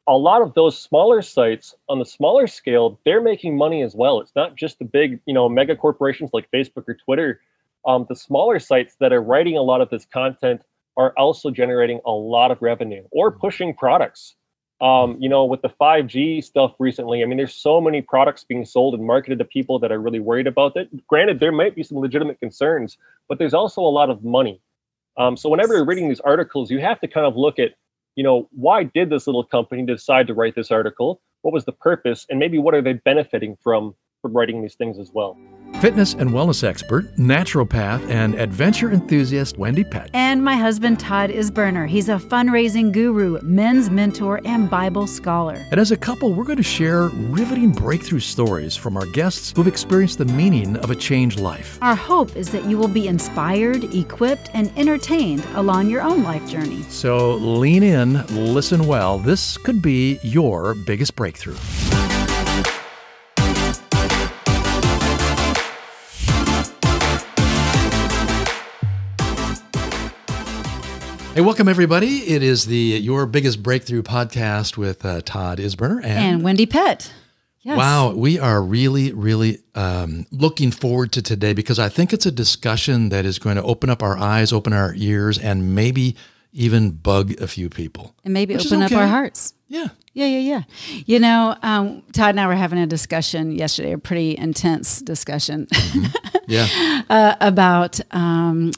a lot of those smaller sites on the smaller scale, they're making money as well. It's not just the big, mega corporations like Facebook or Twitter. The smaller sites that are writing a lot of this content are also generating a lot of revenue or pushing products. With the 5G stuff recently, I mean, there's so many products being sold and marketed to people that are really worried about it. Granted, there might be some legitimate concerns, but there's also a lot of money. So whenever you're reading these articles, you have to kind of look at, why did this little company decide to write this article? What was the purpose? And maybe what are they benefiting from writing these things as well? Fitness and wellness expert, naturopath, and adventure enthusiast Wendy Pett. And my husband, Todd Isberner. He's a fundraising guru, men's mentor, and Bible scholar. And as a couple, we're going to share riveting breakthrough stories from our guests who've experienced the meaning of a changed life. Our hope is that you will be inspired, equipped, and entertained along your own life journey. So lean in, listen well. This could be your biggest breakthrough. Hey, welcome everybody. It is the Your Biggest Breakthrough podcast with Todd Isberner and Wendy Pett. Yes. Wow, we are really, really looking forward to today because I think it's a discussion that is going to open up our eyes, open our ears, and maybe even bug a few people. And maybe open up our hearts. Yeah. Yeah. Todd and I were having a discussion yesterday, a pretty intense discussion about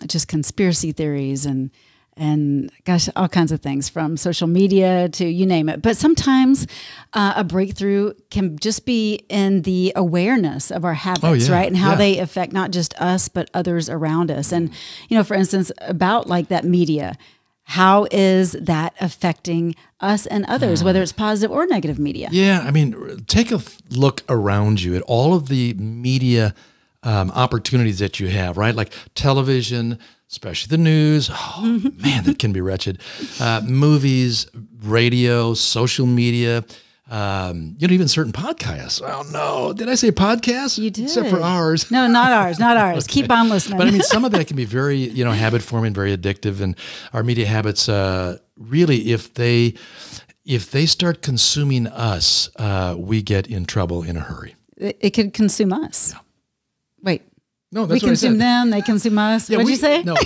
just conspiracy theories and gosh, all kinds of things from social media to you name it. But sometimes a breakthrough can just be in the awareness of our habits, right? And how they affect not just us, but others around us. And, for instance, about like that media, how is that affecting us and others, whether it's positive or negative media? Yeah, I mean, take a look around you at all of the media opportunities that you have, right? Like television, especially the news. Oh, man, that can be wretched. Movies, radio, social media, even certain podcasts. Oh, no. Did I say podcasts? You did. Except for ours. No, not ours. Okay. Keep on listening. But I mean, some of that can be very, habit forming, very addictive. And our media habits, really, if they start consuming us, we get in trouble in a hurry. It could consume us. Yeah. Wait. No, that's we consume them, they consume us. What'd you say? No,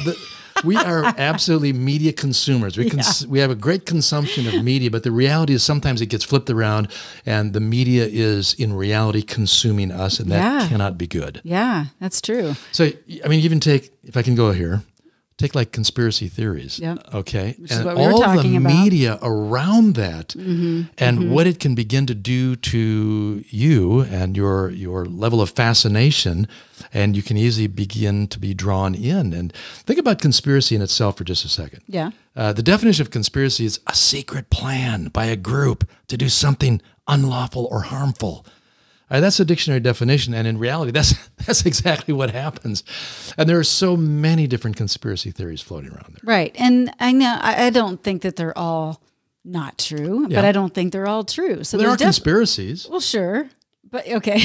we are absolutely media consumers. We have a great consumption of media, but the reality is sometimes it gets flipped around and the media is in reality consuming us, and that cannot be good. Yeah, that's true. So, I mean, even if I can go here, take like conspiracy theories, okay? Which is what we were talking about. All the media around that and what it can begin to do to you and your level of fascination, and you can easily begin to be drawn in. And think about conspiracy in itself for just a second. Yeah. The definition of conspiracy is a secret plan by a group to do something unlawful or harmful. That's a dictionary definition, and in reality, that's exactly what happens. And there are so many different conspiracy theories floating around there. Right, and I don't think that they're all not true, but I don't think they're all true. So there are conspiracies. Well, sure, but okay.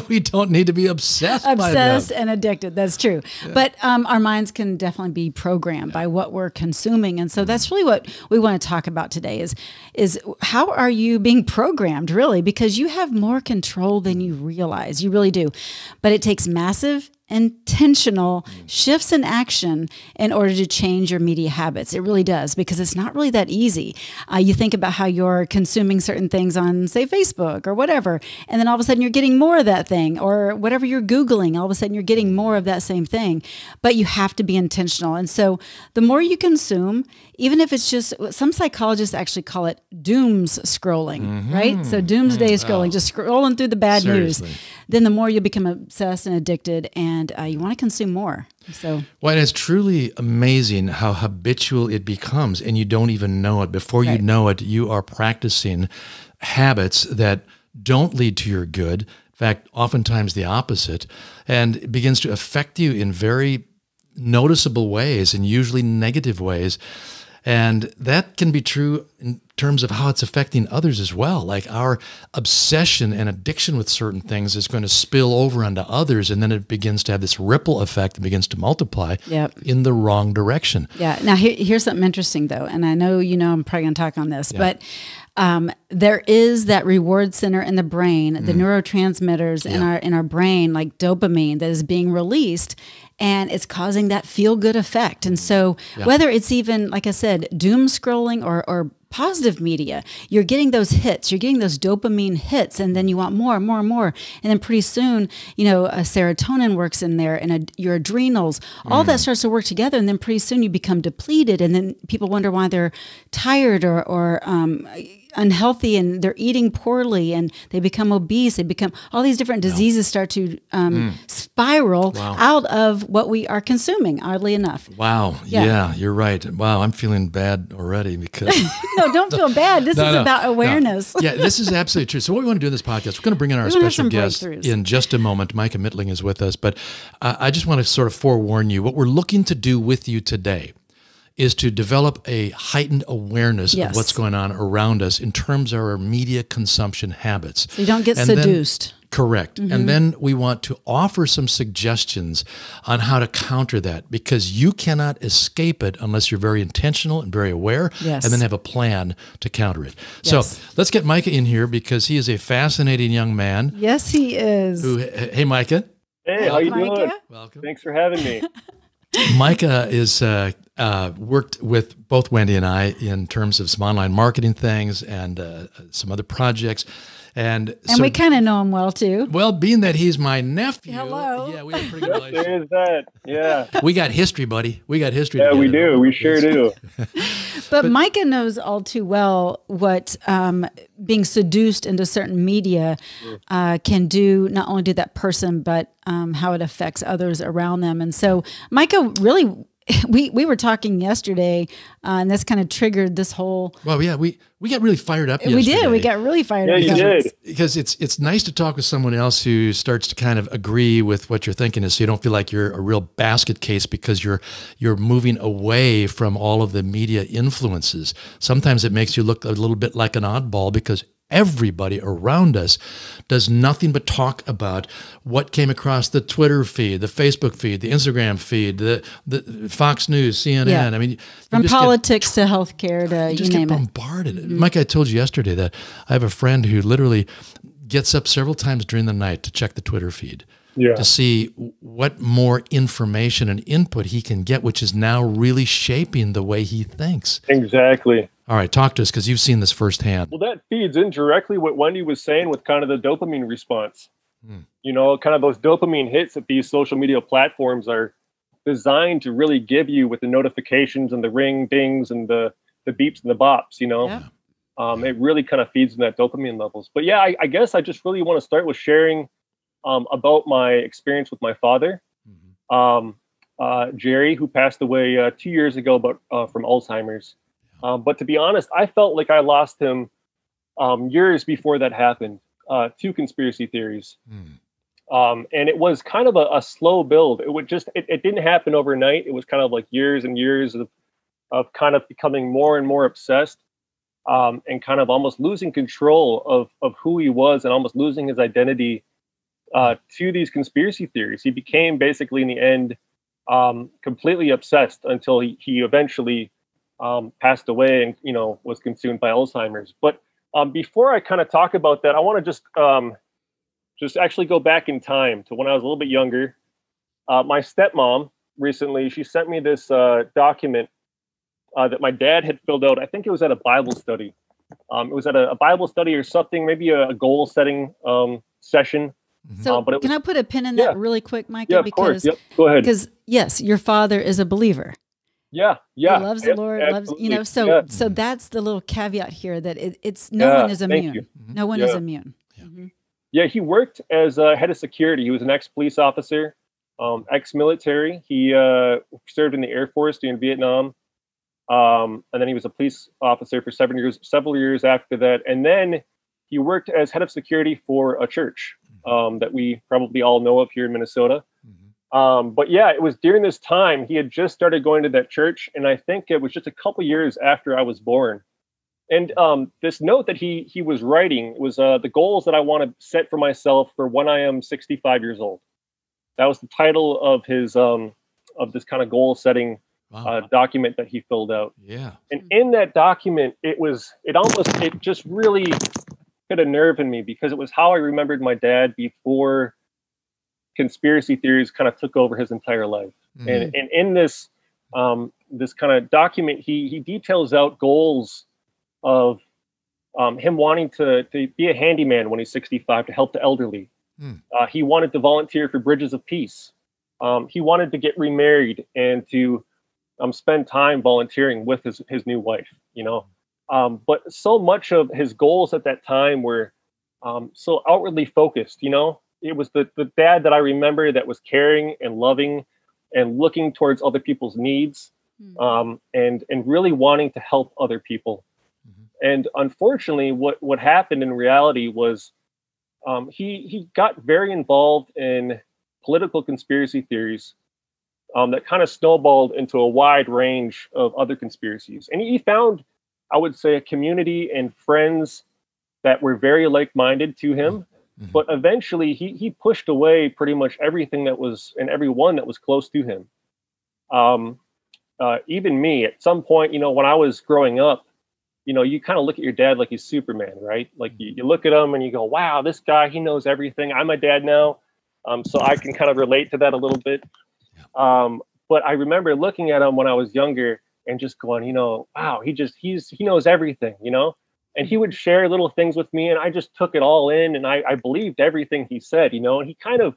We don't need to be obsessed by them. Obsessed and addicted, that's true. Yeah. But our minds can definitely be programmed by what we're consuming. And so that's really what we want to talk about today is how are you being programmed, really? Because you have more control than you realize. You really do. But it takes massive intentional shifts in action in order to change your media habits. It really does, because it's not really that easy. You think about how you're consuming certain things on, say, Facebook or whatever, and then all of a sudden you're getting more of that thing, or whatever you're Googling, all of a sudden you're getting more of that same thing. But you have to be intentional. And so the more you consume, even if it's just, some psychologists actually call it dooms scrolling, right? So doomsday scrolling, just scrolling through the bad news. Then the more you become obsessed and addicted, and you want to consume more. So, well, it's truly amazing how habitual it becomes, and you don't even know it. Before you know it, you are practicing habits that don't lead to your good. In fact, oftentimes the opposite, and it begins to affect you in very noticeable ways, and usually negative ways. And that can be true in terms of how it's affecting others as well. Like our obsession and addiction with certain things is going to spill over onto others, and then it begins to have this ripple effect and begins to multiply in the wrong direction. Yeah. Now, here's something interesting, though, and I know I'm probably going to talk on this, but there is that reward center in the brain, the neurotransmitters in our brain, like dopamine, that is being released, and it's causing that feel good effect. And so whether it's even, like I said, doom scrolling or positive media, you're getting those hits, you're getting those dopamine hits, and then you want more and more and more. And then pretty soon, a serotonin works in there, and your adrenals, all that starts to work together. And then pretty soon you become depleted. And then people wonder why they're tired or unhealthy, and they're eating poorly, and they become obese. They become, all these different diseases start to spiral out of what we are consuming, oddly enough. Wow. Yeah, you're right. Wow, I'm feeling bad already because... No, don't feel bad. This is about awareness. No. Yeah, this is absolutely true. So what we want to do in this podcast, we're going to bring in our special guest in just a moment. Micah Mitlyng is with us, but I just want to sort of forewarn you, what we're looking to do with you today is to develop a heightened awareness of what's going on around us in terms of our media consumption habits. So you don't get seduced. Correct. And then we want to offer some suggestions on how to counter that, because you cannot escape it unless you're very intentional and very aware and then have a plan to counter it. So let's get Micah in here, because he is a fascinating young man. Yes, he is. Hey, Micah. Hey, how you doing? Welcome. Thanks for having me. Micah is worked with both Wendy and I in terms of some online marketing things and some other projects. And so, we kind of know him well, too. Well, being that he's my nephew. Hello. Yeah, we have a pretty good relationship. There is that. Yeah. We got history, buddy. We got history. Yeah, together. we do. We sure do. But Micah knows all too well what being seduced into certain media can do, not only to that person, but how it affects others around them. And so Micah really... We were talking yesterday, and this kind of triggered this whole... Well, yeah, we got really fired up yesterday. We did. We got really fired up. Yeah, you did. Because it's nice to talk with someone else who starts to kind of agree with what you're thinking is, so you don't feel like you're a real basket case because you're moving away from all of the media influences. Sometimes it makes you look a little bit like an oddball because everybody around us does nothing but talk about what came across the Twitter feed, the Facebook feed, the Instagram feed, the Fox News, CNN. Yeah. I mean, from politics to healthcare to you just get bombarded. Mike, I told you yesterday that I have a friend who literally gets up several times during the night to check the Twitter feed. To see what more information and input he can get, which is now really shaping the way he thinks. Exactly. All right, talk to us, because you've seen this firsthand. Well, that feeds in directly what Wendy was saying with kind of the dopamine response. Kind of those dopamine hits that these social media platforms are designed to really give you with the notifications and the ring dings and the beeps and the bops, It really kind of feeds in that dopamine levels. But yeah, I guess I just really want to start with sharing about my experience with my father, Jerry, who passed away 2 years ago, but from Alzheimer's. But to be honest, I felt like I lost him years before that happened. 2 conspiracy theories. And it was kind of a slow build. It didn't happen overnight. It was kind of like years and years of kind of becoming more and more obsessed and kind of almost losing control of who he was and almost losing his identity to these conspiracy theories. He became basically in the end completely obsessed until he eventually passed away and was consumed by Alzheimer's. But before I kind of talk about that, I want to just actually go back in time to when I was a little bit younger. My stepmom recently, she sent me this document that my dad had filled out. I think it was at a Bible study. It was at a Bible study or something, maybe a goal setting session. So can I put a pin in that really quick, Micah? Yeah, of course. Yep. Go ahead. Because yes, your father is a believer. Yeah. He loves the Lord, so that's the little caveat here that it's no one is immune. No one is immune. Yeah, he worked as a head of security. He was an ex-police officer, ex-military. He served in the Air Force during Vietnam. And then he was a police officer for several years after that. And then he worked as head of security for a church that we probably all know of here in Minnesota. But yeah, it was during this time he had just started going to that church, and I think it was just a couple years after I was born. And this note that he was writing was the goals that I want to set for myself for when I am 65 years old. That was the title of his of this kind of goal setting document that he filled out. Yeah. And in that document, it just really hit a nerve in me, because it was how I remembered my dad before conspiracy theories kind of took over his entire life. And in this this kind of document, he details out goals of him wanting to be a handyman when he's 65 to help the elderly. He wanted to volunteer for Bridges of Peace. He wanted to get remarried and to spend time volunteering with his new wife, but so much of his goals at that time were so outwardly focused. It was the dad that I remember that was caring and loving and looking towards other people's needs, and really wanting to help other people. And unfortunately, what happened in reality was he got very involved in political conspiracy theories that kind of snowballed into a wide range of other conspiracies. And he found, I would say, a community and friends that were very like-minded to him. But eventually he pushed away pretty much everything that was, and everyone that was close to him. Even me, at some point, when I was growing up, you kind of look at your dad like he's Superman, right? Like you look at him and you go, wow, this guy, he knows everything. I'm a dad now. So I can kind of relate to that a little bit. But I remember looking at him when I was younger and just going, wow, he knows everything, and he would share little things with me, and I just took it all in, and I believed everything he said, and he kind of,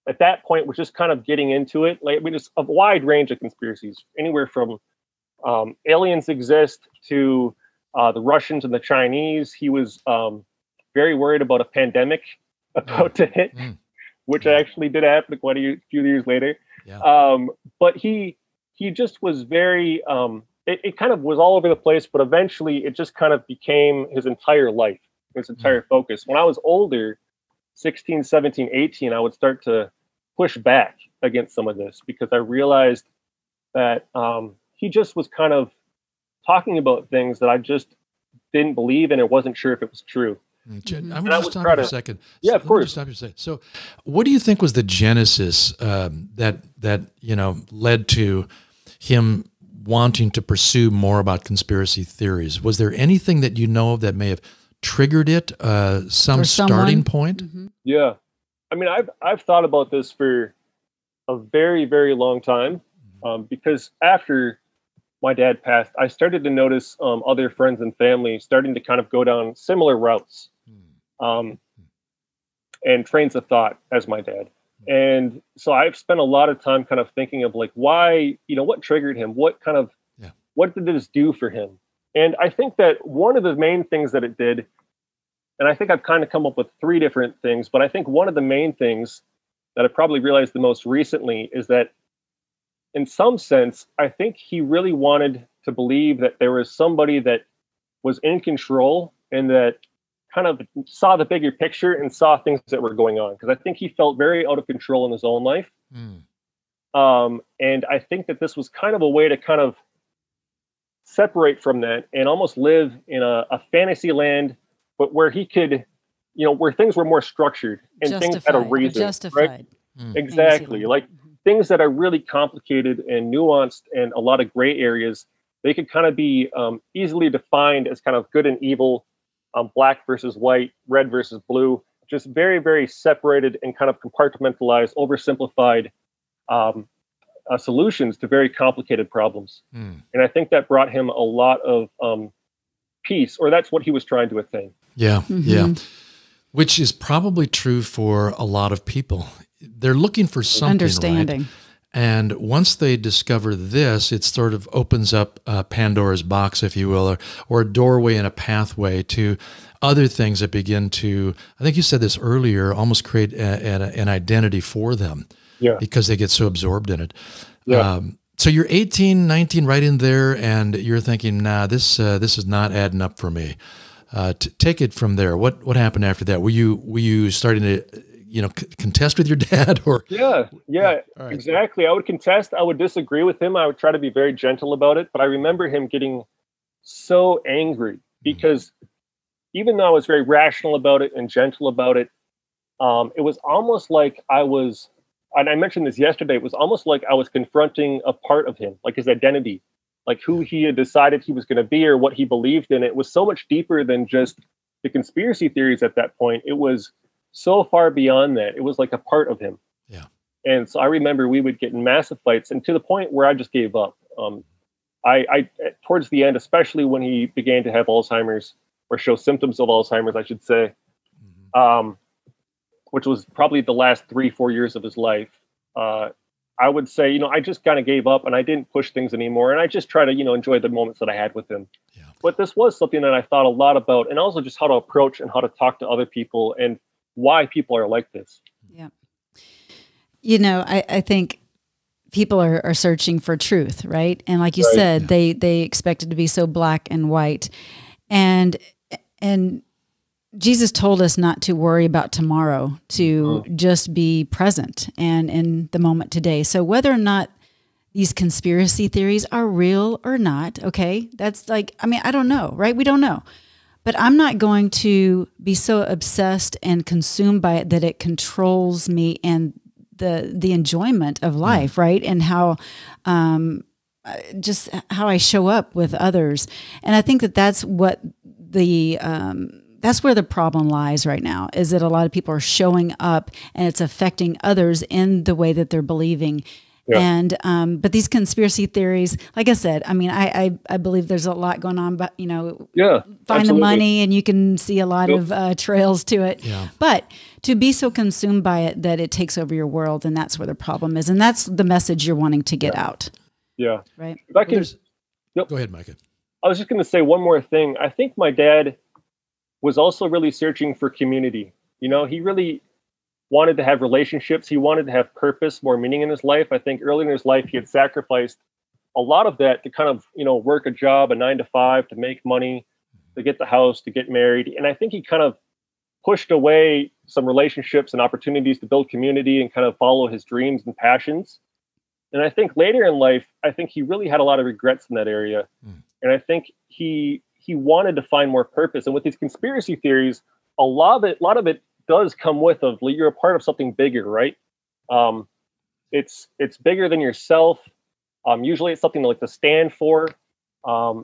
at that point, was just kind of getting into it. Like, just a wide range of conspiracies, anywhere from aliens exist to the Russians and the Chinese. He was very worried about a pandemic about to hit, which actually did happen quite a few years later. Yeah. But he just was very, it kind of was all over the place, but eventually it just kind of became his entire life, his entire focus. When I was older, 16, 17, 18, I would start to push back against some of this, because I realized that he just was kind of talking about things that I just didn't believe, and I wasn't sure if it was true. I'm going to stop you for a second. Yeah, of course. Stop you for a second. So, what do you think was the genesis that led to him wanting to pursue more about conspiracy theories? Was there anything that you know of that may have triggered it? Some starting point? Yeah, I mean, I've thought about this for a very, very long time, because after my dad passed, I started to notice other friends and family starting to kind of go down similar routes, and trains of thought as my dad. And so I've spent a lot of time kind of thinking of like, why, what triggered him? What did this do for him? And I think that one of the main things that it did, and I think I've kind of come up with three different things, but I think one of the main things that I probably realized the most recently is that, in some sense, I think he really wanted to believe that there was somebody that was in control and that kind of saw the bigger picture and saw things that were going on. Because I think he felt very out of control in his own life. And I think that this was kind of a way to kind of separate from that and almost live in a fantasy land, but where he could, where things were more structured and things had a reason. Right? Exactly. Like, things that are really complicated and nuanced and a lot of gray areas, they could kind of be easily defined as kind of good and evil, black versus white, red versus blue, just very, very separated and kind of compartmentalized, oversimplified solutions to very complicated problems. And I think that brought him a lot of peace, or that's what he was trying to attain. Yeah, yeah. Which is probably true for a lot of people. They're looking for something, understanding. Right? And once they discover this, it sort of opens up Pandora's box, if you will, or a doorway and a pathway to other things that begin to, I think you said this earlier, almost create an identity for them. Yeah. Because they get so absorbed in it. Yeah. So you're 18, 19, right in there, and you're thinking, nah, this is not adding up for me. Take it from there. What happened after that? Were you starting to contest with your dad, or? Yeah, right. Exactly. I would contest. I would disagree with him. I would try to be very gentle about it. But I remember him getting so angry because even though I was very rational about it and gentle about it, it was almost like I was and I mentioned this yesterday, it was almost like I was confronting a part of him, like his identity, like who he had decided he was going to be or what he believed in. It was so much deeper than just the conspiracy theories at that point. It was so far beyond that. It was like a part of him. Yeah. And so I remember we would get in massive fights, and to the point where I just gave up. I towards the end, especially when he began to have Alzheimer's, or show symptoms of Alzheimer's, I should say, which was probably the last 3-4 years of his life. I would say, I just kind of gave up and I didn't push things anymore. And I just try to, enjoy the moments that I had with him. Yeah. But this was something that I thought a lot about, and also just how to approach and how to talk to other people and why people are like this. Yeah. I think people are searching for truth, right? And like you said, they expect it to be so black and white. And Jesus told us not to worry about tomorrow, to just be present and in the moment today. So whether or not these conspiracy theories are real or not, okay, that's like, I don't know, right? We don't know. But I'm not going to be so obsessed and consumed by it that it controls me and the enjoyment of life, right? And how just how I show up with others. And I think that's what that's where the problem lies right now, is that a lot of people are showing up and it's affecting others in the way that they're believing. Yeah. And but these conspiracy theories, like I said, I believe there's a lot going on, but find absolutely. the money and you can see a lot of trails to it. Yeah. But to be so consumed by it that it takes over your world, and that's where the problem is, and that's the message you're wanting to get out. Yeah. Right. If I can, Go ahead, Micah. I was just going to say one more thing. I think my dad was also really searching for community. He really wanted to have relationships. He wanted to have purpose, more meaning in his life. I think early in his life, he had sacrificed a lot of that to kind of, work a job, a 9-to-5, to make money, to get the house, to get married. And I think he kind of pushed away some relationships and opportunities to build community and kind of follow his dreams and passions. And I think later in life, he really had a lot of regrets in that area. And I think he wanted to find more purpose. And with these conspiracy theories, a lot of it does come with you're a part of something bigger, right? It's bigger than yourself. Usually it's something like to stand for.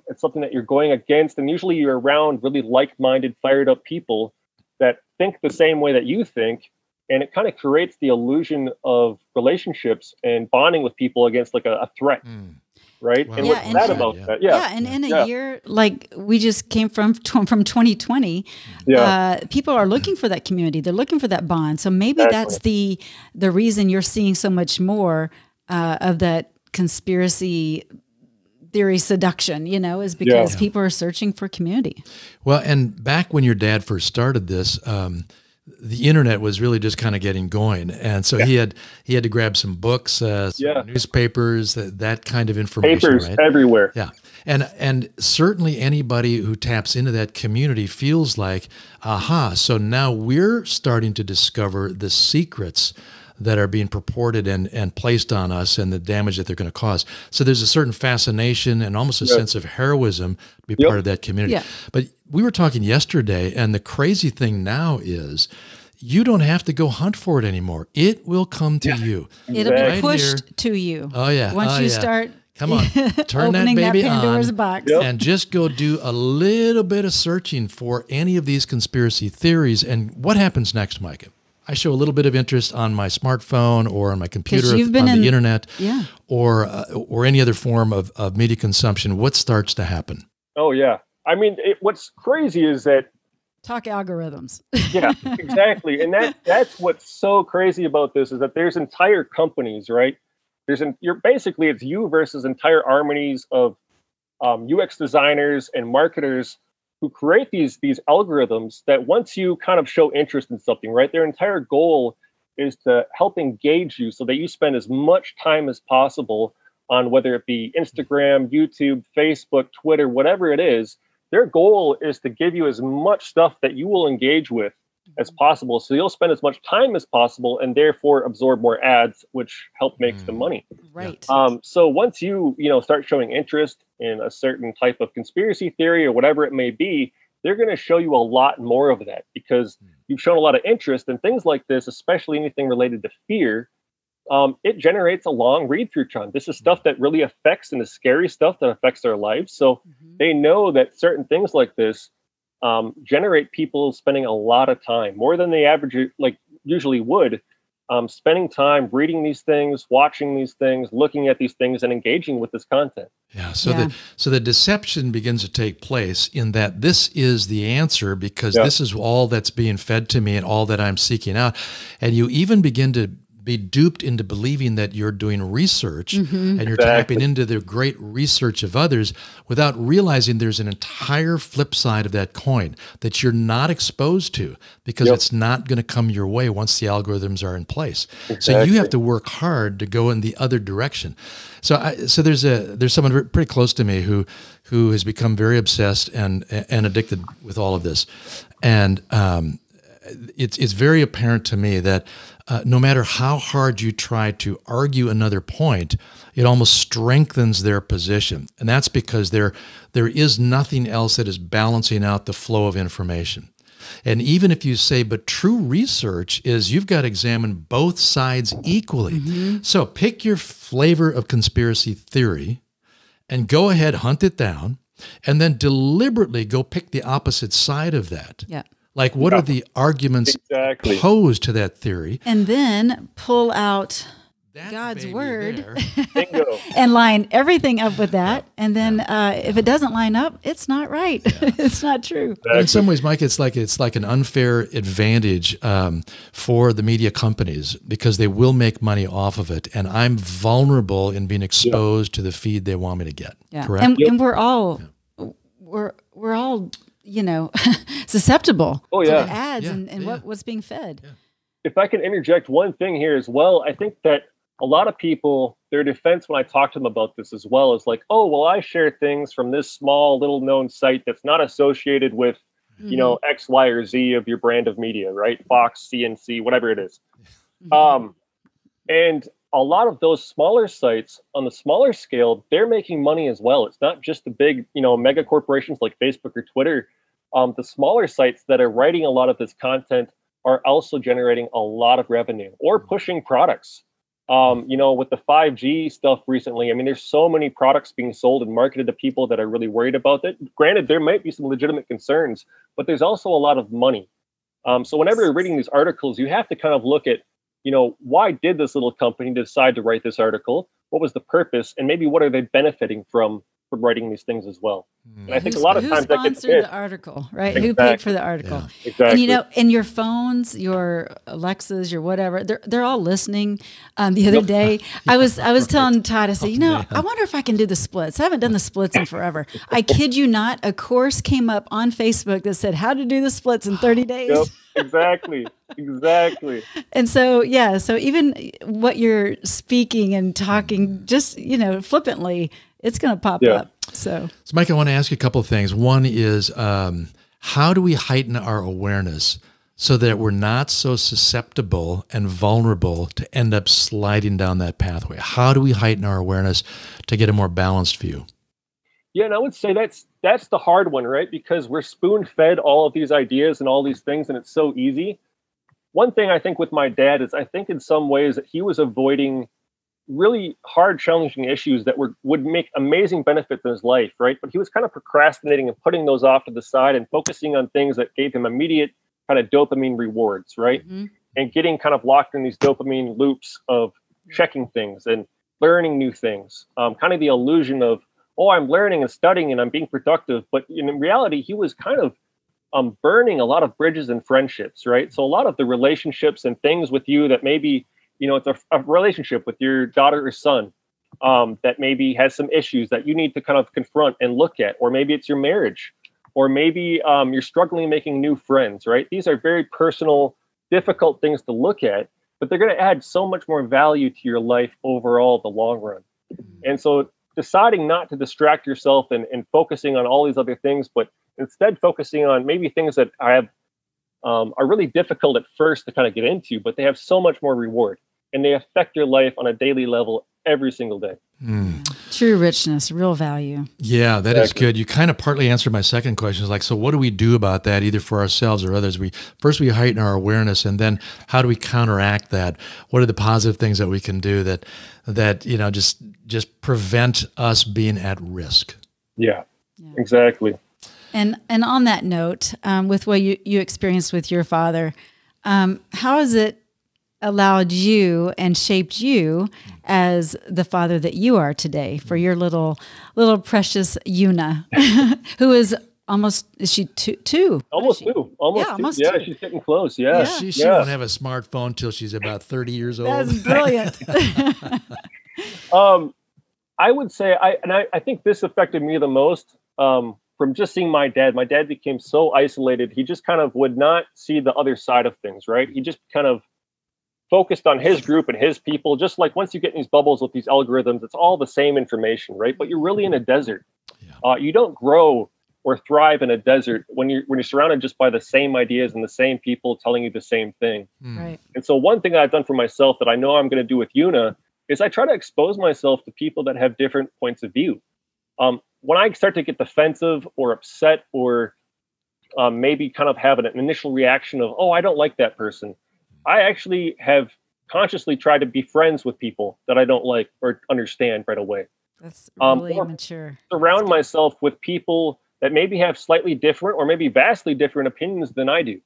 It's something that you're going against. And usually you're around really like-minded, fired up people that think the same way that you think. And it kind of creates the illusion of relationships and bonding with people against like a threat. Right. Wow. And what's sad about that? Yeah. And in a year like we just came from 2020, people are looking for that community. They're looking for that bond. So maybe that's the reason you're seeing so much more of that conspiracy theory seduction, is because people are searching for community. Well, and back when your dad first started this, the internet was really just kind of getting going, and so he had to grab some books, newspapers, that kind of information. Papers right? everywhere. Yeah, and certainly anybody who taps into that community feels like, aha! So now we're starting to discover the secrets that are being purported and placed on us, and the damage that they're going to cause. So there's a certain fascination and almost a sense of heroism to be part of that community. Yeah. But we were talking yesterday, and the crazy thing now is you don't have to go hunt for it anymore. It will come to you. It'll be pushed to you. Oh, yeah. Once you start come on, turn that baby Pandora's box. And just go do a little bit of searching for any of these conspiracy theories. And what happens next, Micah? I show a little bit of interest on my smartphone or on my computer, on the internet, or any other form of media consumption. What starts to happen? Oh, yeah. What's crazy is that talk algorithms. Yeah, exactly. And that's what's so crazy about this, is that there's entire companies, right? It's you versus entire armies of UX designers and marketers who create these algorithms that once you kind of show interest in something, right, their entire goal is to help engage you so that you spend as much time as possible on whether it be Instagram, YouTube, Facebook, Twitter, whatever it is. Their goal is to give you as much stuff that you will engage with as possible. So you'll spend as much time as possible and therefore absorb more ads, which help make the money. Right. So once you start showing interest in a certain type of conspiracy theory or whatever it may be, they're going to show you a lot more of that because you've shown a lot of interest in things like this, especially anything related to fear. it generates a long read through time. This is stuff that really affects and is scary stuff that affects their lives. So they know that certain things like this generate people spending a lot of time, more than the average like usually would, spending time reading these things, watching these things, looking at these things, and engaging with this content. Yeah. So the deception begins to take place in that this is the answer because this is all that's being fed to me and all that I'm seeking out. And you even begin to be duped into believing that you're doing research and you're tapping into the great research of others without realizing there's an entire flip side of that coin that you're not exposed to because it's not going to come your way once the algorithms are in place. So you have to work hard to go in the other direction. So there's someone pretty close to me who has become very obsessed and addicted with all of this. And it's very apparent to me that no matter how hard you try to argue another point, it almost strengthens their position. And that's because there is nothing else that is balancing out the flow of information. And even if you say, but true research is you've got to examine both sides equally. So pick your flavor of conspiracy theory and go ahead, hunt it down, and then deliberately go pick the opposite side of that. Yeah. Like, what are the arguments posed to that theory? And then pull out That God's baby word Bingo. and line everything up with that. And then if it doesn't line up, it's not right. It's not true. In some ways, Mike, it's like an unfair advantage for the media companies because they will make money off of it, and I'm vulnerable in being exposed to the feed they want me to get. Yeah. Correct? And we're all we're all susceptible to the ads and what's being fed. Yeah. If I can interject one thing here as well, I think that a lot of people, their defense when I talk to them about this as well is like, oh, well, I share things from this small little known site that's not associated with, you know, X, Y, or Z of your brand of media, right? Fox, CNC, whatever it is. And a lot of those smaller sites on the smaller scale, they're making money as well. It's not just the big, you know, mega corporations like Facebook or Twitter. The smaller sites that are writing a lot of this content are also generating a lot of revenue or pushing products. You know, with the 5G stuff recently, I mean, there's so many products being sold and marketed to people that are really worried about it. Granted, there might be some legitimate concerns, but there's also a lot of money. So whenever you're reading these articles, you have to kind of look at, you know, why did this little company decide to write this article? What was the purpose? And maybe what are they benefiting from writing these things as well? And I think a lot of times that gets sponsored the article, right? Who paid for the article? Yeah. Exactly. And you know, and your phones, your Alexas, your whatever, they're all listening. The other day, I was telling Todd, I said, you know, I wonder if I can do the splits. I haven't done the splits in forever. I kid you not, a course came up on Facebook that said how to do the splits in 30 days. Yep, exactly. And so, yeah, so even what you're speaking and talking, just, you know, flippantly, it's going to pop up. So, Mike, I want to ask you a couple of things. One is, how do we heighten our awareness so that we're not so susceptible and vulnerable to end up sliding down that pathway? How do we heighten our awareness to get a more balanced view? Yeah, and I would say that's the hard one, right? Because we're spoon-fed all of these ideas and all these things, and it's so easy. One thing I think with my dad is I think in some ways that he was avoiding really hard, challenging issues that would make amazing benefits in his life, right? But he was kind of procrastinating and putting those off to the side and focusing on things that gave him immediate kind of dopamine rewards, right? And getting kind of locked in these dopamine loops of checking things and learning new things. Kind of the illusion of, oh, I'm learning and studying and I'm being productive. But in reality, he was kind of burning a lot of bridges and friendships, right? So a lot of the relationships and things with you that maybe, you know, it's a relationship with your daughter or son that maybe has some issues that you need to kind of confront and look at, or maybe it's your marriage, or maybe you're struggling making new friends, right? These are very personal, difficult things to look at, but they're going to add so much more value to your life overall in the long run. And so deciding not to distract yourself and focusing on all these other things, but instead focusing on maybe things that are really difficult at first to kind of get into, but they have so much more reward and they affect your life on a daily level every single day. True richness, real value. Yeah, that is good. You kind of partly answered my second question. Is like, so what do we do about that, either for ourselves or others? First we heighten our awareness, and then how do we counteract that? What are the positive things that we can do that just prevent us being at risk? Yeah. Exactly. And on that note, with what you experienced with your father, how has it allowed you and shaped you as the father that you are today for your little precious Una, who is she two? Almost two. Almost two. Almost yeah, two. She's getting close. Yeah. She won't have a smartphone till she's about 30 years old. That's brilliant. I would say, I think this affected me the most from just seeing my dad. My dad became so isolated. He just kind of would not see the other side of things, right? He just kind of focused on his group and his people. Just like once you get in these bubbles with these algorithms, it's all the same information, right? But you're really in a desert. Yeah. You don't grow or thrive in a desert when you're surrounded just by the same ideas and the same people telling you the same thing. Right. And so one thing I've done for myself that I know I'm going to do with Una is I try to expose myself to people that have different points of view. When I start to get defensive or upset or maybe kind of have an initial reaction of, oh, I don't like that person, I actually have consciously tried to be friends with people that I don't like or understand right away. That's really mature. Surround myself with people that maybe have slightly different or maybe vastly different opinions than I do,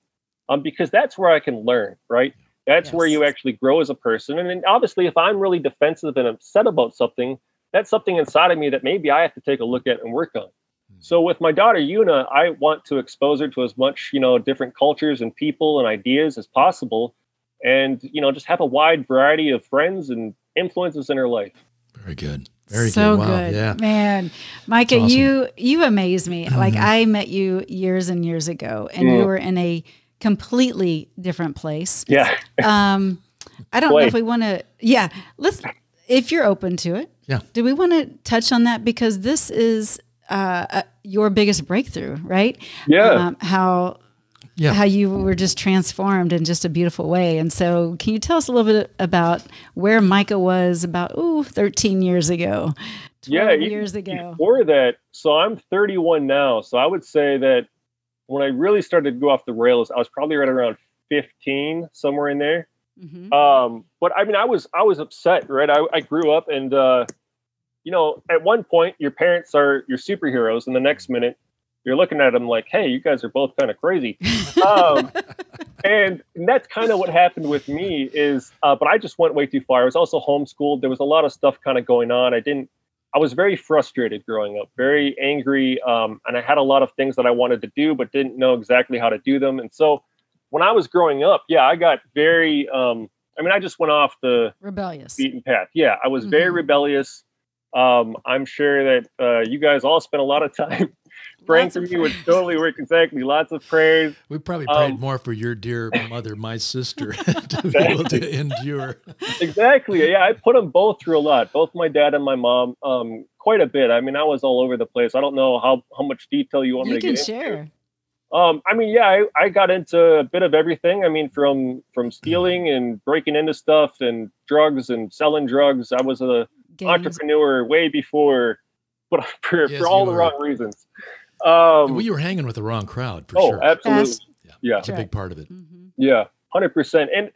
because that's where I can learn, right? That's where you actually grow as a person. And then obviously, if I'm really defensive and upset about something, that's something inside of me that maybe I have to take a look at and work on. So with my daughter, Una, I want to expose her to as much, different cultures and people and ideas as possible. And, just have a wide variety of friends and influences in her life. Very good. Very so good. Wow. Good. Yeah. Man, Micah, awesome. you amaze me. Like I met you years and years ago and you were in a completely different place. Yeah. I don't know if we want to, if you're open to it. Yeah. Do we want to touch on that? Because this is your biggest breakthrough, right? Yeah. How you were just transformed in just a beautiful way. And so can you tell us a little bit about where Micah was about 13 years ago, 12 years ago? Before that, so I'm 31 now. So I would say that when I really started to go off the rails, I was probably right around 15, somewhere in there. Mm-hmm. But I mean, I was upset, right? I grew up and, at one point your parents are your superheroes and the next minute you're looking at them like, hey, you guys are both kind of crazy. And that's kind of what happened with me is, but I just went way too far. I was also homeschooled. There was a lot of stuff kind of going on. I was very frustrated growing up, very angry. And I had a lot of things that I wanted to do, but didn't know exactly how to do them. And so when I was growing up, I got very, I just went off the rebellious beaten path. Yeah, I was very rebellious. I'm sure that you guys all spent a lot of time praying for me would totally work. Exactly. Lots of prayers. We probably prayed more for your dear mother, my sister, to be able to endure. Exactly. Yeah, I put them both through a lot, both my dad and my mom, quite a bit. I mean, I was all over the place. I don't know how much detail you want me to get into. You can share. I got into a bit of everything. I mean, from stealing and breaking into stuff and drugs and selling drugs. I was an entrepreneur way before, but for all the wrong reasons. You were hanging with the wrong crowd, for sure. Oh, absolutely. Yeah. That's a big part of it. Mm-hmm. Yeah, 100%.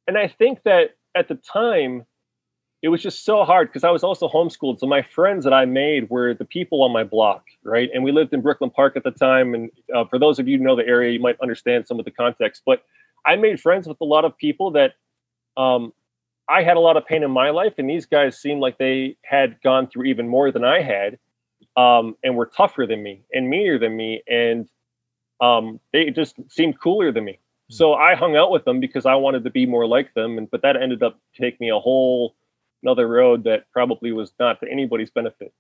And I think that at the time, it was just so hard because I was also homeschooled. So my friends that I made were the people on my block, right? And we lived in Brooklyn Park at the time. And for those of you who know the area, you might understand some of the context. But I made friends with a lot of people that I had a lot of pain in my life. And these guys seemed like they had gone through even more than I had. And were tougher than me and meaner than me. And they just seemed cooler than me. So I hung out with them because I wanted to be more like them. But that ended up taking me a whole another road that probably was not to anybody's benefit.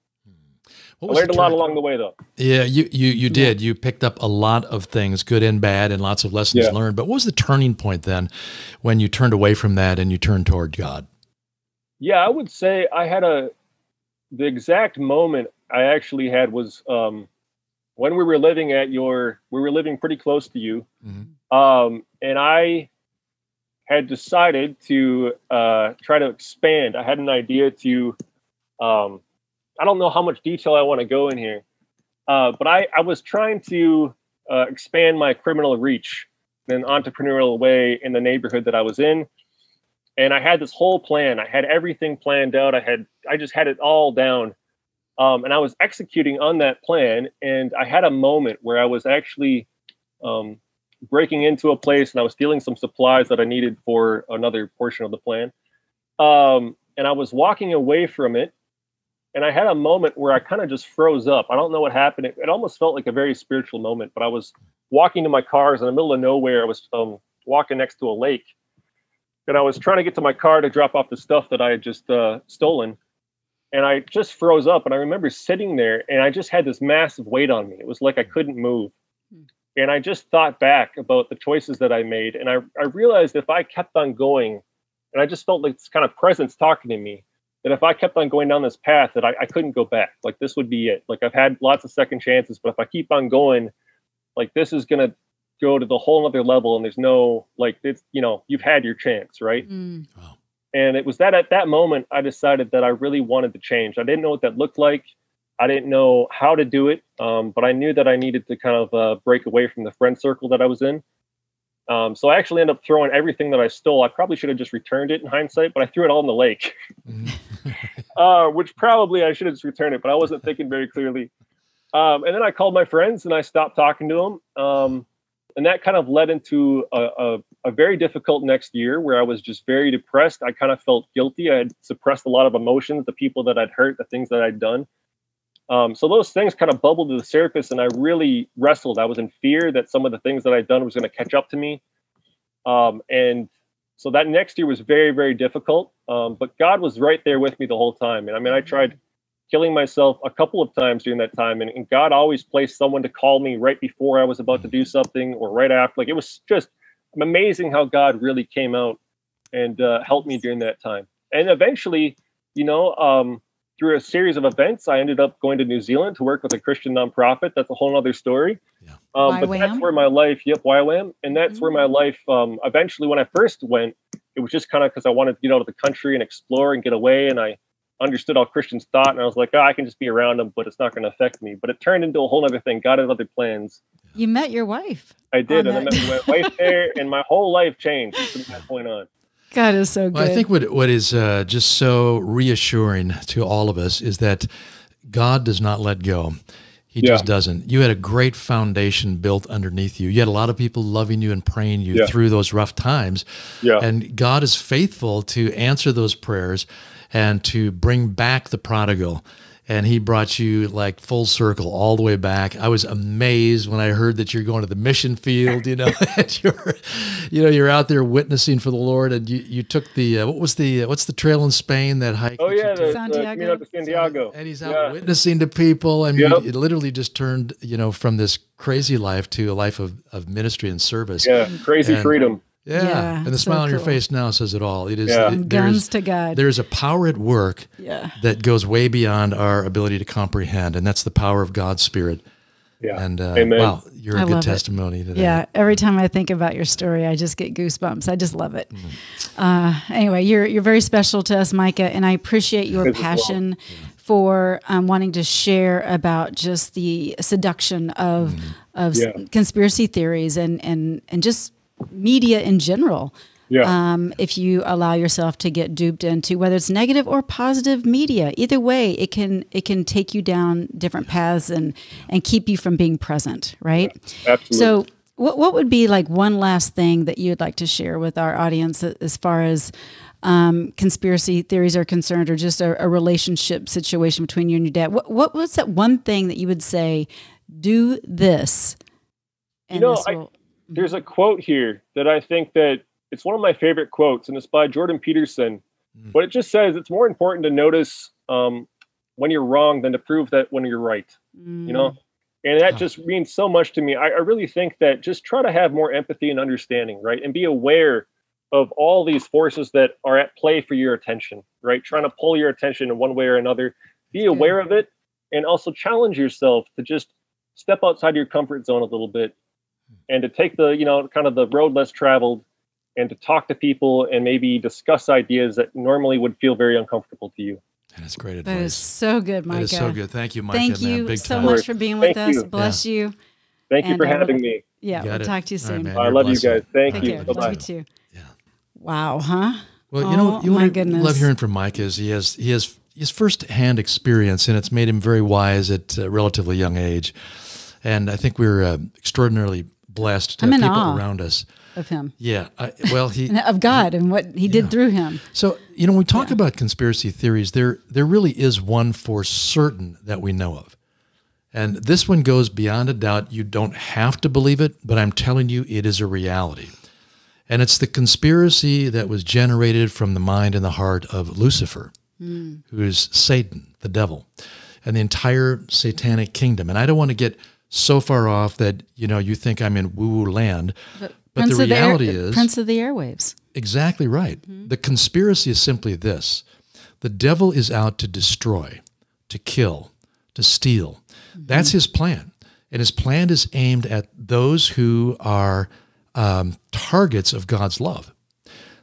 I learned a lot along the way, though. Yeah, you did. You picked up a lot of things, good and bad, and lots of lessons learned. But what was the turning point then when you turned away from that and you turned toward God? Yeah, I would say I had the exact moment I actually had was when we were living pretty close to you. Mm-hmm. And I had decided to try to expand. I had an idea to I don't know how much detail I want to go in here, but I was trying to expand my criminal reach in an entrepreneurial way in the neighborhood that I was in. And I had this whole plan. I had everything planned out. I just had it all down. And I was executing on that plan. And I had a moment where I was actually breaking into a place and I was stealing some supplies that I needed for another portion of the plan. And I was walking away from it. And I had a moment where I kind of just froze up. I don't know what happened. It almost felt like a very spiritual moment, but I was walking to my cars in the middle of nowhere. I was walking next to a lake. And I was trying to get to my car to drop off the stuff that I had just stolen. And I just froze up. And I remember sitting there and I just had this massive weight on me. It was like I couldn't move. And I just thought back about the choices that I made. And I realized if I kept on going, and I just felt like this kind of presence talking to me, that if I kept on going down this path, that I couldn't go back. Like, this would be it. Like, I've had lots of second chances, but if I keep on going, like, this is going to go to the whole other level. And there's no, like, it's, you've had your chance, right? Wow. And it was that at that moment, I decided that I really wanted to change. I didn't know what that looked like. I didn't know how to do it. But I knew that I needed to kind of break away from the friend circle that I was in. So I actually ended up throwing everything that I stole. I probably should have just returned it in hindsight, but I threw it all in the lake, which probably I should have just returned it, but I wasn't thinking very clearly. And then I called my friends and I stopped talking to them. And that kind of led into a very difficult next year where I was just very depressed. I kind of felt guilty. I had suppressed a lot of emotions, the people that I'd hurt, the things that I'd done. So those things kind of bubbled to the surface and I really wrestled. I was in fear that some of the things that I'd done was going to catch up to me. And so that next year was very, very difficult. But God was right there with me the whole time. And I mean, I tried killing myself a couple of times during that time. And God always placed someone to call me right before I was about to do something or right after. Like, it was just amazing how God really came out and helped me during that time. And eventually, through a series of events, I ended up going to New Zealand to work with a Christian nonprofit. That's a whole other story. Yeah. But that's where my life, YWAM. And that's where my life, eventually when I first went, it was just kind of because I wanted to get out of the country and explore and get away. And I understood how Christians thought. And I was like, I can just be around them, but it's not going to affect me. But it turned into a whole other thing. God had other plans. You met your wife. I did. And I met my wife there and my whole life changed from that point on. God is so good. Well, I think what is just so reassuring to all of us is that God does not let go. He just doesn't. You had a great foundation built underneath you. You had a lot of people loving you and praying you through those rough times. Yeah. And God is faithful to answer those prayers and to bring back the prodigal. And he brought you like full circle all the way back. I was amazed when I heard that you're going to the mission field, and you're out there witnessing for the Lord. And you took the, what's the trail in Spain, that hike? Oh yeah, the Santiago. Santiago. And he's out witnessing to people. I mean, it literally just turned, from this crazy life to a life of ministry and service. Yeah, crazy freedom. Yeah, and the smile on your face now says it all. It is guns to God. There's a power at work that goes way beyond our ability to comprehend, and that's the power of God's Spirit. Yeah, and Amen. Wow, you're a good testimony to that. Yeah, every time I think about your story, I just get goosebumps. I just love it. Anyway, you're very special to us, Micah, and I appreciate your passion for wanting to share about just the seduction of conspiracy theories and just media in general. If you allow yourself to get duped into whether it's negative or positive media, either way, it can take you down different paths and keep you from being present, right? Absolutely. So what would be like one last thing that you'd like to share with our audience as far as conspiracy theories are concerned, or just a relationship situation between you and your dad? What was that one thing that you would say, do this? And there's a quote here that I think that it's one of my favorite quotes, and it's by Jordan Peterson. But it just says it's more important to notice when you're wrong than to prove that when you're right. And that just means so much to me. I really think that just try to have more empathy and understanding, right? And be aware of all these forces that are at play for your attention, right? Trying to pull your attention in one way or another. Be aware of it, and also challenge yourself to just step outside your comfort zone a little bit, and to take the, kind of the road less traveled, and to talk to people and maybe discuss ideas that normally would feel very uncomfortable to you. And it's great advice. That is so good, Micah. That is so good. Thank you, Micah. Thank you Big so time. much for being with Thank us. you. Bless you. Thank you for having me. Yeah, we'll talk to you soon. man. I You're a love you blessing. guys. Thank Take you. care. Bye-bye. Love you too. Yeah. Wow, huh? Well, you know, my what I goodness. love hearing from Mike is he has firsthand experience, and it's made him very wise at a relatively young age. And I think we're extraordinarily blessed to have people around us. Of him. Yeah. Of God and what he did through him. So, when we talk about conspiracy theories, there really is one for certain that we know of. And this one goes beyond a doubt. You don't have to believe it, but I'm telling you, it is a reality. And it's the conspiracy that was generated from the mind and the heart of Lucifer, who is Satan, the devil, and the entire satanic kingdom. And I don't want to get so far off that, you think I'm in woo-woo land. But the reality is... Prince of the airwaves. Exactly right. The conspiracy is simply this. The devil is out to destroy, to kill, to steal. That's his plan. And his plan is aimed at those who are targets of God's love.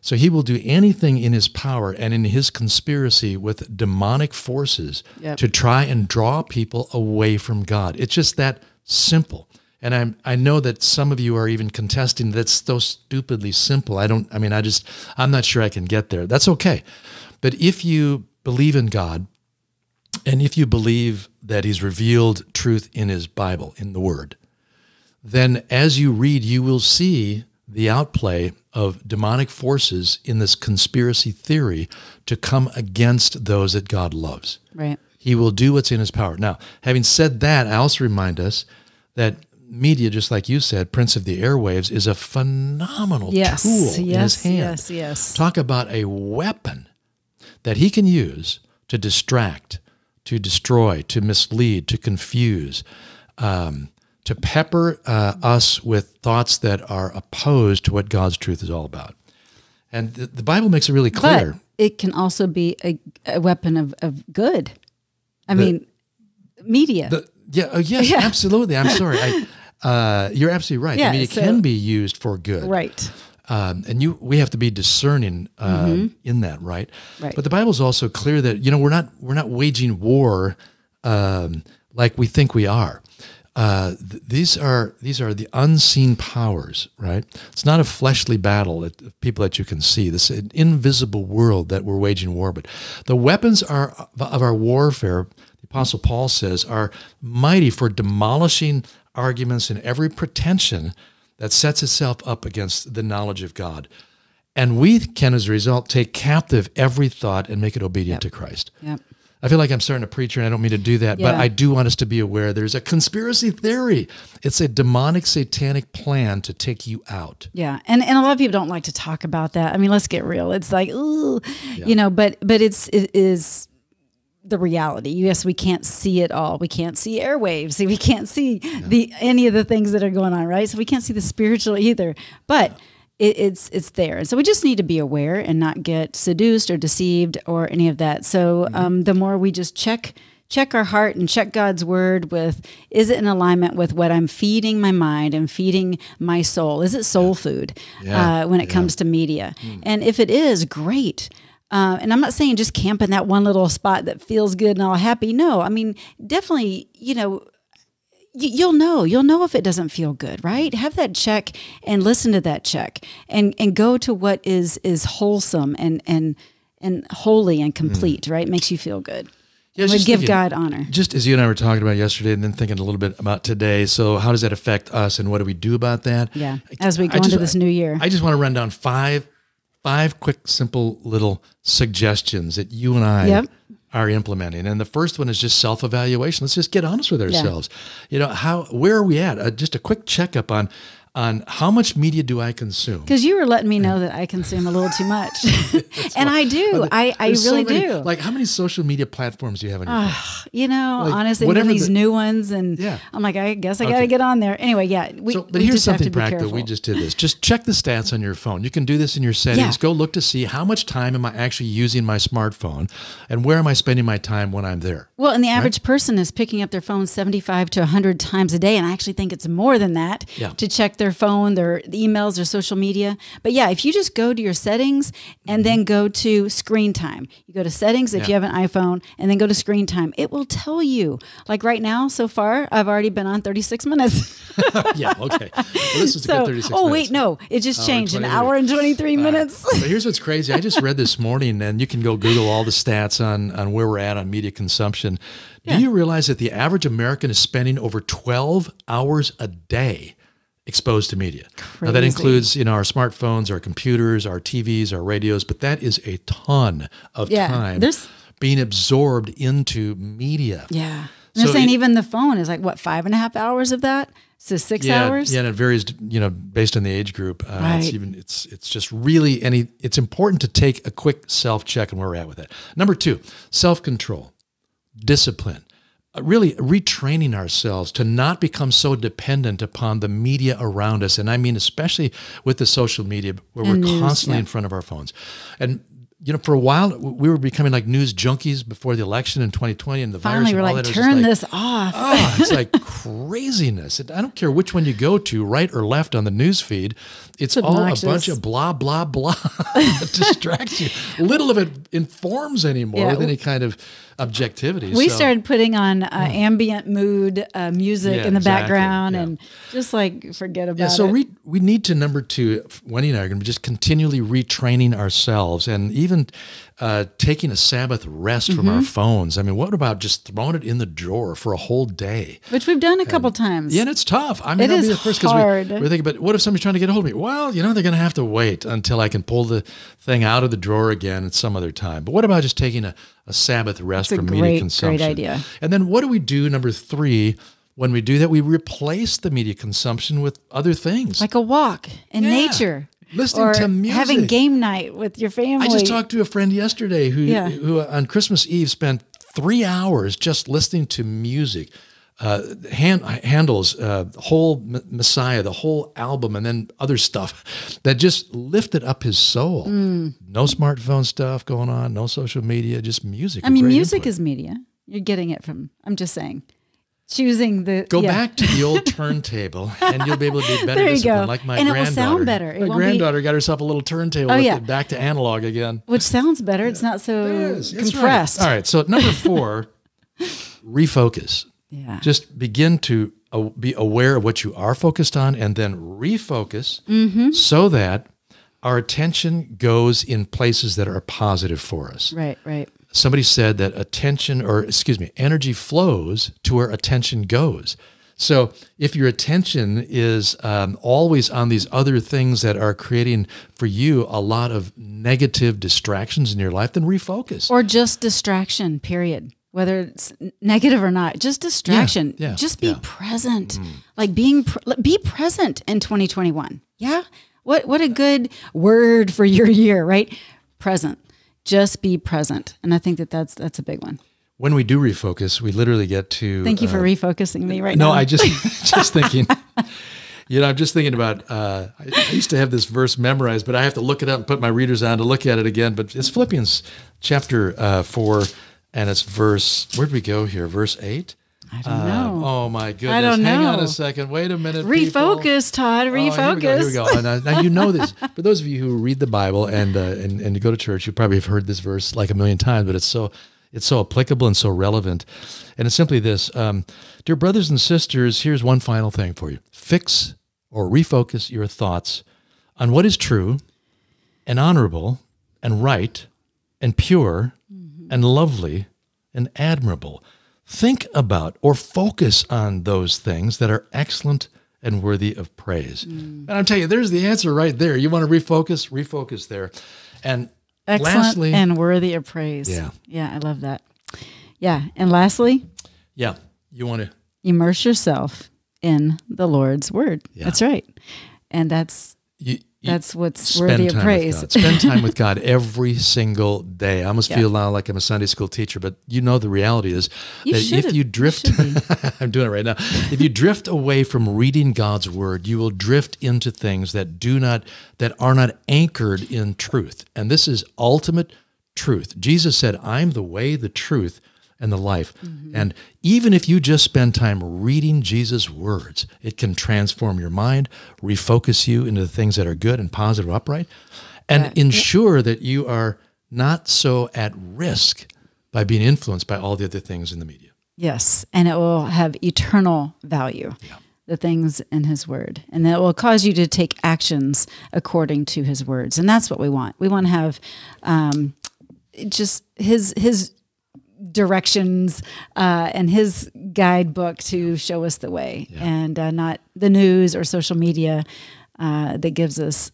So he will do anything in his power and in his conspiracy with demonic forces to try and draw people away from God. It's just that simple. And I know that some of you are even contesting that's so stupidly simple. I'm not sure I can get there. That's okay. But if you believe in God, and if you believe that he's revealed truth in his Bible, in the Word, then as you read, you will see the outplay of demonic forces in this conspiracy theory to come against those that God loves. Right. He will do what's in his power. Now, having said that, I also remind us that media, just like you said, Prince of the Airwaves, is a phenomenal tool in his hand. Yes. Talk about a weapon that he can use to distract, to destroy, to mislead, to confuse, to pepper us with thoughts that are opposed to what God's truth is all about. And the Bible makes it really clear. But it can also be a weapon of good. Media. Yes, absolutely. I'm sorry. You're absolutely right. Yeah, the media can be used for good. Right. And we have to be discerning in that, right? Right. But the Bible's also clear that we're not waging war like we think we are. These are the unseen powers, right? It's not a fleshly battle of people that you can see. This is an invisible world that we're waging war. But the weapons of our warfare, the Apostle Paul says, are mighty for demolishing arguments and every pretension that sets itself up against the knowledge of God. And we can, as a result, take captive every thought and make it obedient to Christ. Yep. I feel like I'm starting to preach, and I don't mean to do that, but I do want us to be aware there's a conspiracy theory. It's a demonic, satanic plan to take you out. Yeah, and a lot of people don't like to talk about that. Let's get real. It's like, ooh, but it is the reality. Yes, we can't see it all. We can't see airwaves. We can't see any of the things that are going on, right? So we can't see the spiritual either. But it's there. And so we just need to be aware and not get seduced or deceived or any of that. So the more we just check our heart and check God's word with, is it in alignment with what I'm feeding my mind and feeding my soul? Is it soul food when it comes to media? And if it is, great. And I'm not saying just camp in that one little spot that feels good and all happy. No, definitely, you'll know if it doesn't feel good, right? Have that check and listen to that check and go to what is wholesome and holy and complete, right? Makes you feel good. Yeah, we give God honor. Just as you and I were talking about yesterday and then thinking a little bit about today. So how does that affect us and what do we do about that? Yeah. As we go into this new year. I just want to run down five quick, simple little suggestions that you and I are implementing. And the first one is just self-evaluation. Let's just get honest with ourselves. Where are we at? Just a quick checkup on how much media do I consume? Because you were letting me know that I consume a little too much. And I do. I really do. Like, how many social media platforms do you have on your phone? Honestly, even these new ones. And I'm like, I guess I got to get on there. Anyway, but here's something practical. We just did this. Just check the stats on your phone. You can do this in your settings. Go look to see how much time am I actually using my smartphone and where am I spending my time when I'm there. Well, and the average person is picking up their phone 75 to 100 times a day. And I actually think it's more than that to check their phone, their emails, their social media. But yeah, if you just go to your settings and then go to screen time, you go to settings if you have an iPhone and then go to screen time, it will tell you. Like right now, so far, I've already been on 36 minutes. Yeah, okay. Well, this is a good 36 minutes. Oh, wait, no. It just changed. An hour and 23 minutes. But here's what's crazy. I just read this morning, and you can go Google all the stats on where we're at on media consumption. Do you realize that the average American is spending over 12 hours a day exposed to media? Crazy. Now, that includes, our smartphones, our computers, our TVs, our radios, but that is a ton of time being absorbed into media. Yeah. They're saying even the phone is like, 5.5 hours of that? So 6 hours? Yeah, and it varies, based on the age group. Right. It's just really, it's important to take a quick self-check on where we're at with that. Number 2, self-control, discipline. Really retraining ourselves to not become so dependent upon the media around us. And I mean, especially with the social media where we're constantly in front of our phones. And for a while, we were becoming like news junkies before the election in 2020 and the Finally, virus. Finally, we're like, turn this off. It's like craziness. I don't care which one you go to, right or left on the news feed. It's all a bunch of blah, blah, blah that distracts you. Little of it informs anymore with any kind of objectivity. We started putting on ambient mood music in the background and just forget about it. So we need to, number 2, Wendy and I are going to be just continually retraining ourselves and even taking a Sabbath rest from our phones. I mean, what about just throwing it in the drawer for a whole day? Which we've done a couple times. Yeah, and it's tough. I mean, it is be the first hard. We're thinking, but what if somebody's trying to get a hold of me? Well, they're going to have to wait until I can pull the thing out of the drawer again at some other time. But what about just taking a Sabbath rest from media consumption? Great idea. And then what do we do, number 3, when we do that? We replace the media consumption with other things. Like a walk in nature. Listening to music. Having game night with your family. I just talked to a friend yesterday who on Christmas Eve spent 3 hours just listening to music. Handel's whole Messiah, the whole album, and then other stuff that just lifted up his soul. No smartphone stuff going on, no social media, just music. I mean, music is media. You're getting it from, I'm just saying. Choosing the go back to the old turntable, and you'll be able to be better disciplined. Like my granddaughter. It will sound better. My granddaughter got herself a little turntable. Back to analog again, which sounds better. It's not so compressed. Right. All right. So number 4, refocus. Yeah. Just begin to be aware of what you are focused on, and then refocus so that our attention goes in places that are positive for us. Right. Somebody said that energy flows to where attention goes. So if your attention is always on these other things that are creating for you a lot of negative distractions in your life, then refocus. Or just distraction, period. Whether it's negative or not, just distraction. Just be present. Like be present in 2021. Yeah? What a good word for your year, right? Present. Just be present. And I think that's a big one. When we do refocus, we literally get to... Thank you for refocusing me right now. No, I just thinking... I'm just thinking about, I used to have this verse memorized, but I have to look it up and put my readers on to look at it again. But it's Philippians chapter 4, and it's where'd we go here? Verse 8? I don't know. Oh, my goodness. I don't know. Hang on a second. Wait a minute. Refocus, Todd. Refocus. Here we go. Now, you know this. For those of you who read the Bible and you go to church, you probably have heard this verse like a million times, but it's so applicable and so relevant. And it's simply this. Dear brothers and sisters, here's one final thing for you. Fix or refocus your thoughts on what is true and honorable and right and pure and lovely and admirable. Think about or focus on those things that are excellent and worthy of praise. And I'm telling you, there's the answer right there. You want to refocus there. And excellent lastly, and worthy of praise. Yeah, I love that. Yeah, and lastly, you want to immerse yourself in the Lord's word. Yeah. That's right. And that's what's worthy of praise. Spend time with God every single day. I almost feel now like I'm a Sunday school teacher, but the reality is that if you drift, I'm doing it right now. If you drift away from reading God's word, you will drift into things that are not anchored in truth. And this is ultimate truth. Jesus said, I'm the way, the truth, and the life. And even if you just spend time reading Jesus' words, it can transform your mind, refocus you into the things that are good and positive, upright, and ensure that you are not so at risk by being influenced by all the other things in the media. Yes, and it will have eternal value, the things in his word. And that will cause you to take actions according to his words. And that's what we want. We want to have just his directions and his guidebook to show us the way, and not the news or social media that gives us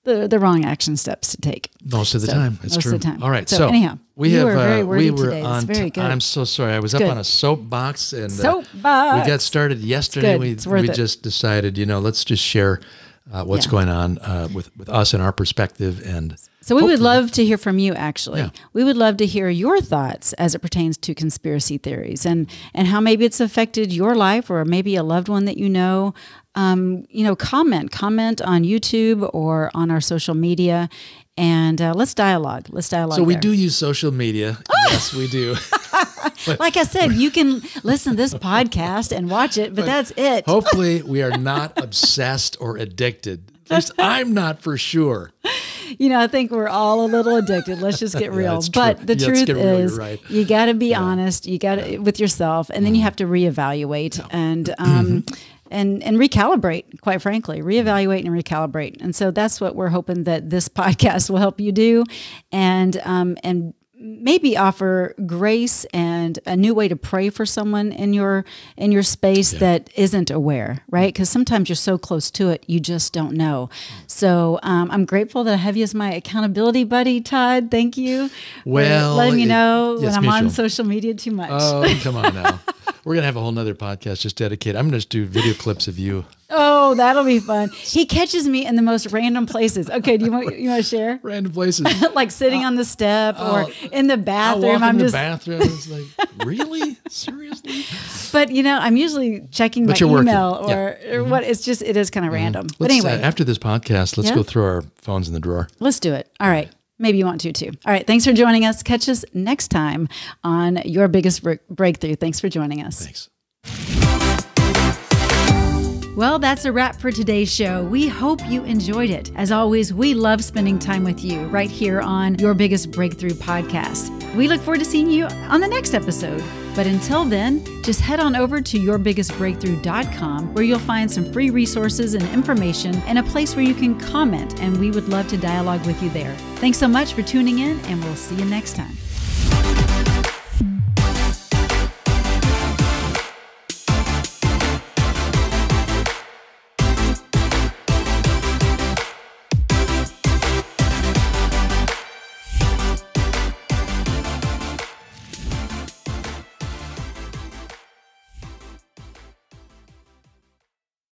the wrong action steps to take. Most of the time, it's true. Most of the time. All right, so anyhow, we were very wordy we were today. on. It's very good. I'm so sorry. I was up on a soapbox, and we got started yesterday. We just decided, let's just share what's going on with us and our perspective, and so we would love to hear from you. Actually, we would love to hear your thoughts as it pertains to conspiracy theories, and how maybe it's affected your life, or maybe a loved one that you know. Comment on YouTube or on our social media, and let's dialogue. So we do use social media. Yes, we do. Like I said, you can listen to this podcast and watch it, but that's it. Hopefully we are not obsessed or addicted. At least I'm not, for sure. I think we're all a little addicted. Let's just get real. But the truth is, you got to be honest. You got to with yourself, and then you have to reevaluate and recalibrate, quite frankly, reevaluate and recalibrate. And so that's what we're hoping that this podcast will help you do, and maybe offer grace and a new way to pray for someone in your space that isn't aware, right? Because sometimes you're so close to it, you just don't know. So I'm grateful that I have you as my accountability buddy, Todd. Thank you for letting me know when I'm on social media too much. Oh, come on now. We're going to have a whole nother podcast just dedicated. I'm going to just do video clips of you. Oh, that'll be fun. He catches me in the most random places. Okay, do you want to share? Random places. Like sitting on the step or in the bathroom. I'm in the bathroom. It's like, really? Seriously? But, I'm usually checking my email or what. It is kind of random. But anyway. After this podcast, let's go through our phones in the drawer. Let's do it. All right. Maybe you want to too. All right. Thanks for joining us. Catch us next time on Your Biggest Breakthrough. Thanks for joining us. Thanks. Well, that's a wrap for today's show. We hope you enjoyed it. As always, we love spending time with you right here on Your Biggest Breakthrough podcast. We look forward to seeing you on the next episode. But until then, just head on over to yourbiggestbreakthrough.com, where you'll find some free resources and information and a place where you can comment, and we would love to dialogue with you there. Thanks so much for tuning in, and we'll see you next time.